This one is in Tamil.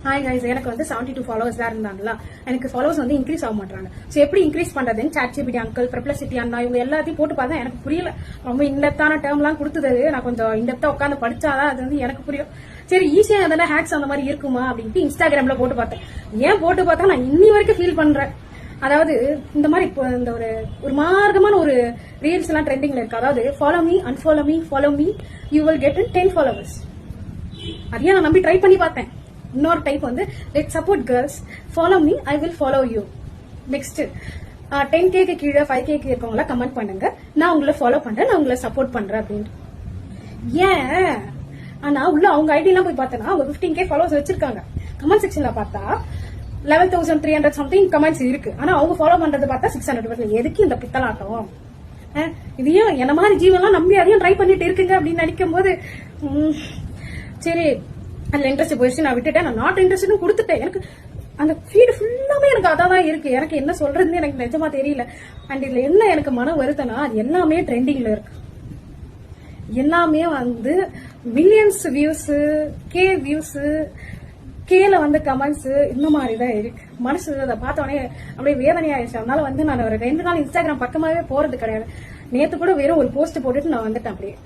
ஹாய் கைஸ், எனக்கு வந்து 72 ஃபாலோவர்ஸ் தான் இருந்தாங்களா. எனக்கு ஃபாலோவர்ஸ் வந்து இன்க்ரீஸ் ஆக மாட்டாங்க. ஸோ எப்படி இன்க்ரீஸ் பண்றதுன்னு ChatGPT அங்கிள், பெர்ப்ளெக்சிட்டி அண்ணா இவங்க எல்லாத்தையும் போட்டு பார்த்தா எனக்கு புரியல. ரொம்ப இன்டெப்தான டேர்ம்லாம் கொடுத்தது. நான் கொஞ்சம் இன்டெப்தா உட்காந்து படிச்சாதான் அது வந்து எனக்கு புரியும். சரி, ஈஸியா எதனா ஹேக்ஸ் அந்த மாதிரி இருக்குமா அப்படின்ட்டு இன்ஸ்டாகிராம்ல போட்டு பார்த்தேன். ஏன் போட்டு பார்த்தா நான் இன்னி வரைக்கும் ஃபீல் பண்றேன். அதாவது இந்த மாதிரி இப்போ இந்த ஒரு மார்க்கமான ஒரு ரீல்ஸ் எல்லாம் ட்ரெண்டிங்ல இருக்கு. அதாவது follow me, unfollow me, follow me, you will get 10 followers. அதையே நான் நம்பி ட்ரை பண்ணி பார்த்தேன். இன்னொரு டைப் வந்து let support girls, follow me, I will follow you. Next 10K கீழே 5K இருக்கவங்கள கமெண்ட் பண்ணுங்க, நான் உங்களை ஃபாலோ பண்றேன், நான் உங்களை சப்போர்ட் பண்றேன் அப்படின்னு. ஏன் ஆனா உள்ள அவங்க ஐடி எல்லாம் போய் பார்த்தேன்னா அவங்க 15K ஃபாலோவர்ஸ் வச்சிருக்காங்க. கமெண்ட் செக்ஷன்ல பார்த்தா 11,300 சம்திங் கமெண்ட்ஸ் இருக்கு. ஆனா அவங்க ஃபாலோ பண்றது பார்த்தா 600. எதுக்கு இந்த பித்தலாட்டம்? இதையும் என்ன மாதிரி ஜீவெல்லாம் நம்பி அதையும் ட்ரை பண்ணிட்டு இருக்குங்க அப்படின்னு நினைக்கும் போது சரி, அதுல இன்ட்ரெஸ்ட் போயிடுச்சு, நான் விட்டுட்டேன். நான் நாட் இன்ட்ரெஸ்ட் கொடுத்துட்டேன். எனக்கு அந்த ஃபீடு ஃபுல்லாமே எனக்கு அதான் இருக்கு. எனக்கு என்ன சொல்றதுன்னு எனக்கு நிஜமா தெரியல. அண்ட் இதுல என்ன எனக்கு மன வருத்தனா, அது எல்லாமே ட்ரெண்டிங்ல இருக்கு. எல்லாமே வந்து மில்லியன்ஸ் வியூஸ், கே வியூஸ், கேல வந்து கமெண்ட்ஸ், இந்த மாதிரிதான் இருக்கு. மனசு அதை பார்த்தோடனே அப்படியே வேதனையாயிடுச்சு. அதனால வந்து நான் ஒரு 2 நாள் இன்ஸ்டாகிராம் பக்கமாவே போறது கிடையாது. நேத்து கூட வெறும் ஒரு போஸ்ட் போட்டுட்டு நான் வந்துட்டேன் அப்படியே.